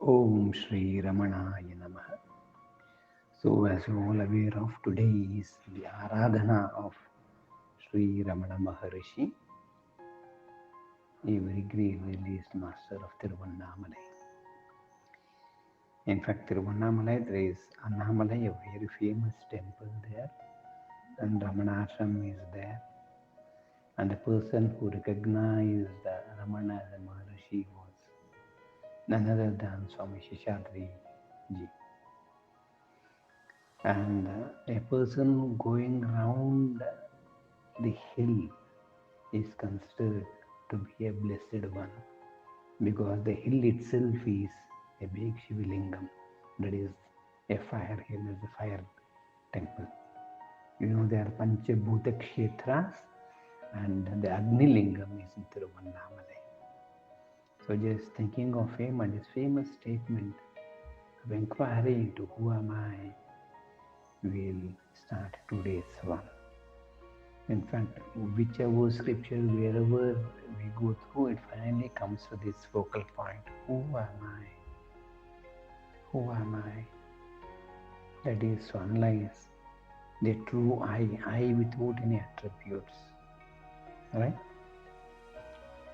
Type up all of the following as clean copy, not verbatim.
Om Shri Ramanaya Namaha. So, as you all aware of, today is the Aradhana of Sri Ramana Maharishi, a very great released master of Tiruvannamalai. In fact, Tiruvannamalai, there is Annamalai, a very famous temple there, and Ramanashram is there. And the person who recognized Ramana as a Maharishi was none other than Swami Shishadri ji. And a person going round the hill is considered to be a blessed one, because the hill itself is a big Shivalingam, that is a fire hill, is a fire temple. There are Panchabhuta Kshetras, and the Agni Lingam is in Tiruvannamalai. So just thinking of him and his famous statement of inquiry into who am I, we'll start today's one. In fact, whichever scripture, wherever we go through, it finally comes to this focal point. Who am I? Who am I? That is to analyze the true I without any attributes. Right?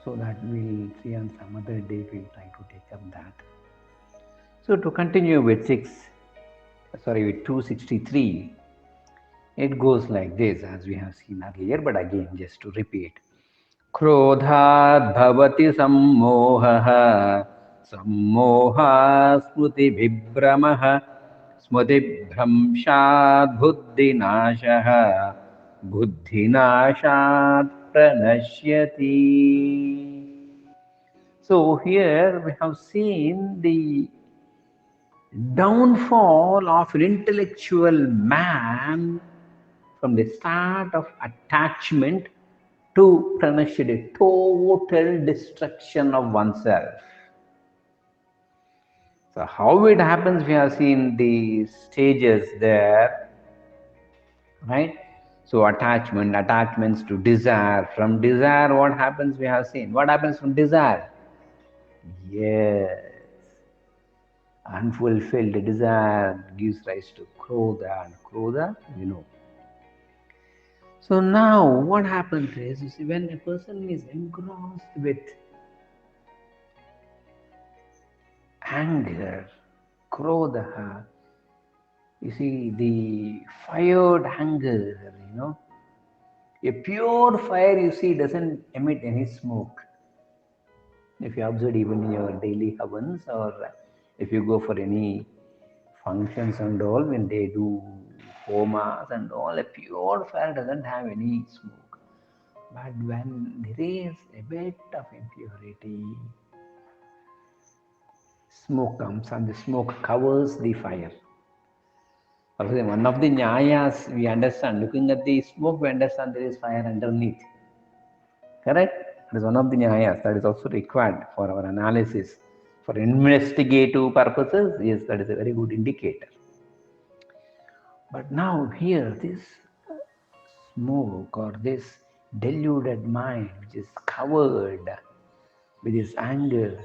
So that we'll see on some other day, we'll try to take up that. So to continue with 263, it goes like this, as we have seen earlier, but again, just to repeat. क्रोधात् भवति सम्मोहः, सम्मोहात् स्मृतिविभ्रमः, स्मृतिभ्रंशात् बुद्धिनाशः, बुद्धिनाशात् प्रणश्यति. So here we have seen the downfall of an intellectual man from the start of attachment to pranashya, total destruction of oneself. So how it happens, we have seen the stages there, right? So attachments to desire. From desire, what happens, we have seen. What happens from desire? Yes. Unfulfilled desire gives rise to krodha, and krodha, So now what happens is, you see, when a person is engrossed with anger, krodha, you see, the fired anger, a pure fire, you see, doesn't emit any smoke. If you observe even in your daily havans, or if you go for any functions and all, when they do homas and all, a pure fire doesn't have any smoke. But when there is a bit of impurity, smoke comes, and the smoke covers the fire. Also, one of the nyayas we understand, looking at the smoke, we understand there is fire underneath. Correct? That is one of the nyayas that is also required for our analysis. For investigative purposes, yes, that is a very good indicator. But now here, this smoke or this deluded mind, which is covered with this anger,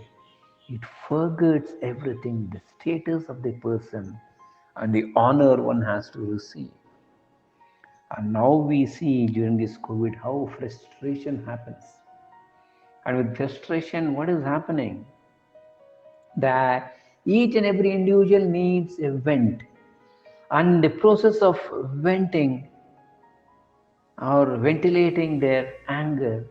it forgets everything, the status of the person and the honor one has to receive. And now we see during this COVID how frustration happens. And with frustration, what is happening? That each and every individual needs a vent. And the process of venting or ventilating their anger,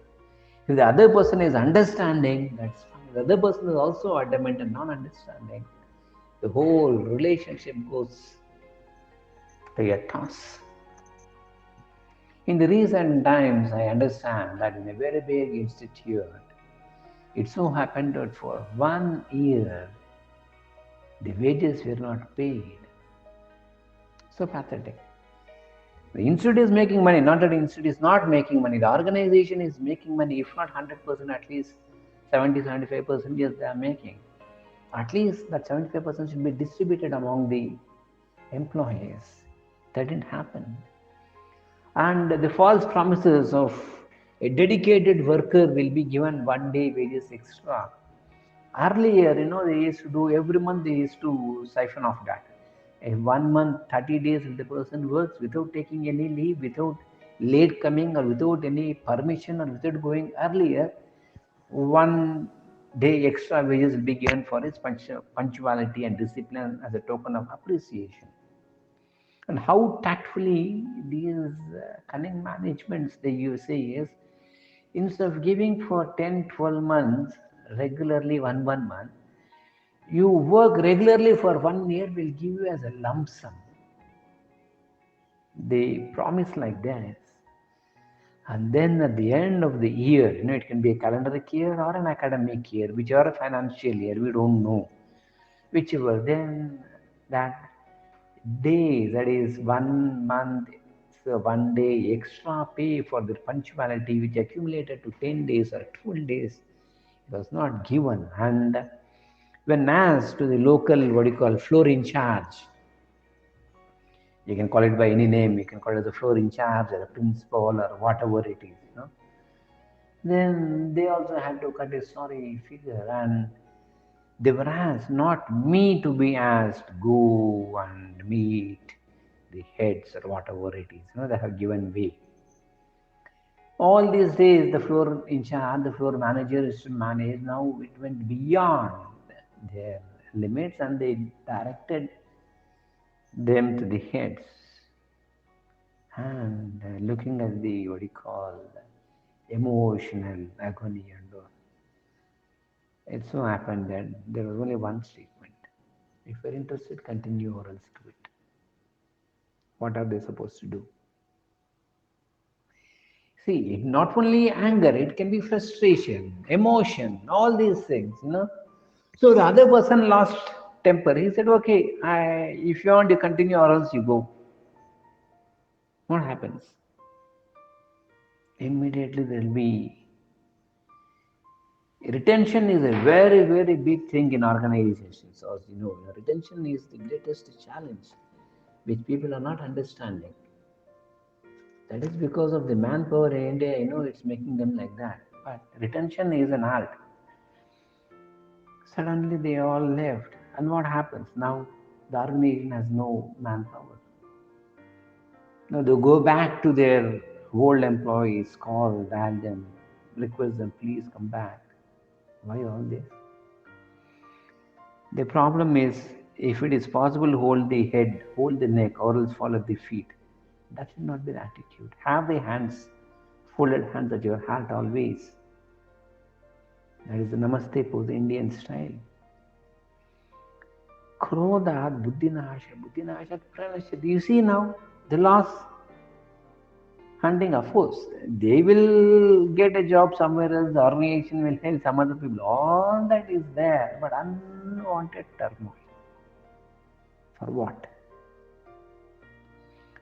if the other person is understanding, that's fine. If the other person is also adamant and non-understanding, the whole relationship goes to a toss. In the recent times, I understand that in a very big institute, it so happened that for 1 year, the wages were not paid. So pathetic. The institute is making money, not that the institute is not making money. The organization is making money, if not 100%, at least 70-75%, yes, they are making. At least that 75% should be distributed among the employees. That didn't happen. And the false promises of a dedicated worker will be given 1 day wages extra. Earlier, they used to do every month, they used to siphon off that. In 1 month, 30 days, if the person works without taking any leave, without late coming, or without any permission, or without going earlier, 1 day extra wages will be given for his punctuality and discipline as a token of appreciation. And how tactfully these cunning managements they use say is, instead of giving for 10, 12 months regularly, one month, you work regularly for 1 year, will give you as a lump sum. They promise like that. And then at the end of the year, it can be a calendar year or an academic year, whichever a financial year, we don't know. Whichever, then that day, that is 1 month, so 1 day extra pay for the punctuality, which accumulated to 10 days or 12 days, was not given. And when asked to the local, what you call, floor in charge, you can call it by any name, you can call it the floor in charge or a principal or whatever it is. Then they also had to cut a sorry figure, and they were asked, not me to be asked, go and meet the heads or whatever it is. They have given way. All these days, the floor in charge, the floor manager is to manage. Now it went beyond their limits, and they directed them to the heads. And looking at the, what you call, emotional agony and all, it so happened that there was only one statement: if you're interested, continue, or else quit. What are they supposed to do? See, not only anger, it can be frustration, emotion, all these things. So the other person lost temper. He said, okay, if you want to continue, or else you go. What happens? Immediately there will be retention. Is a very, very big thing in organizations. As you know, retention is the greatest challenge which people are not understanding. That is because of the manpower in India, it's making them like that. But retention is an art. Suddenly they all left. And what happens? Now the organization has no manpower. Now they go back to their old employees, call, tag them, request them, please come back. Why all this? The problem is, if it is possible, hold the head, hold the neck, or else fall at the feet. That should not be the attitude. Have the hands, folded hands at your heart always. That is the Namaste pose, Indian style. Krodhat buddhinasha, buddhinasha pranasya. Do you see now the loss? Hunting, of course, they will get a job somewhere else, the organization will help some other people. All that is there, but unwanted turmoil. For what?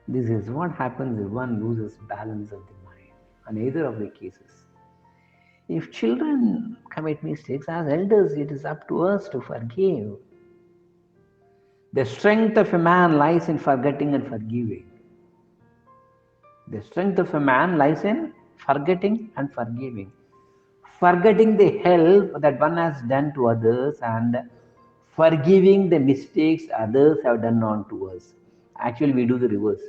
This is what happens if one loses balance of the mind. In either of the cases, if children commit mistakes, as elders, it is up to us to forgive. The strength of a man lies in forgetting and forgiving. The strength of a man lies in forgetting and forgiving. Forgetting the help that one has done to others and forgiving the mistakes others have done on to us. Actually, we do the reverse.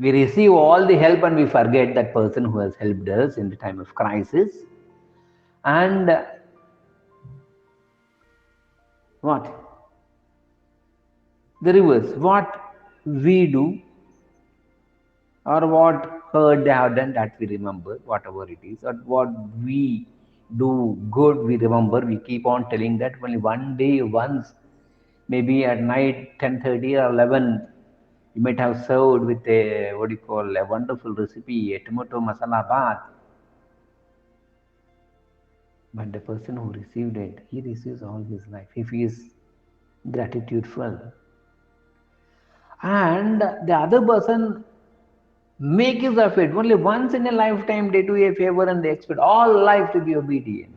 We receive all the help and we forget that person who has helped us in the time of crisis. And what? The reverse. What we do or what hurt they have done, that we remember, whatever it is, or what we do good we remember. We keep on telling that only one day, once, maybe at night 10:30 or 11, you might have served with a, what do you call, a wonderful recipe, a tomato masala bath. But the person who received it, he receives all his life if he is gratitudeful. And the other person make use of it. Only once in a lifetime they do a favor and they expect all life to be obedient.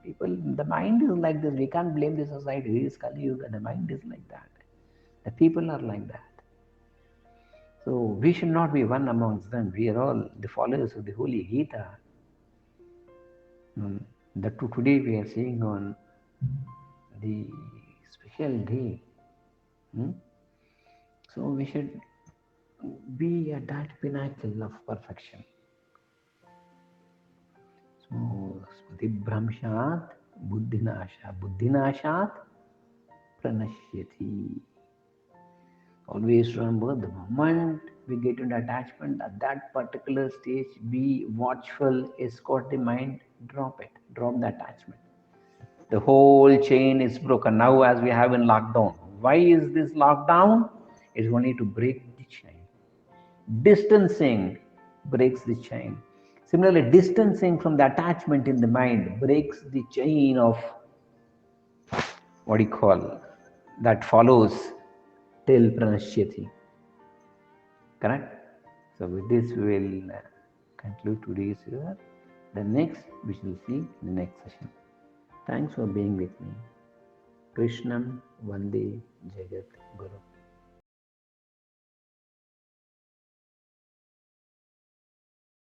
People, the mind is like this. We can't blame the society. It is Kali Yuga. The mind is like that. The people are like that. So we should not be one amongst them. We are all the followers of the Holy Gita. That too today we are seeing on the special day. Hmm? So we should be at that pinnacle of perfection. So Smriti Buddhinashat Pranashyati. Always remember the moment we get into attachment at that particular stage, be watchful, escort the mind, drop the attachment. The whole chain is broken. Now, as we have in lockdown, why is this lockdown? It's only to break the chain. Distancing breaks the chain. Similarly, distancing from the attachment in the mind breaks the chain of what do you call that follows till pranashyati. Correct? So with this we will conclude today's year. The next we shall see in the next session. Thanks for being with me. Krishnam Vande Jagat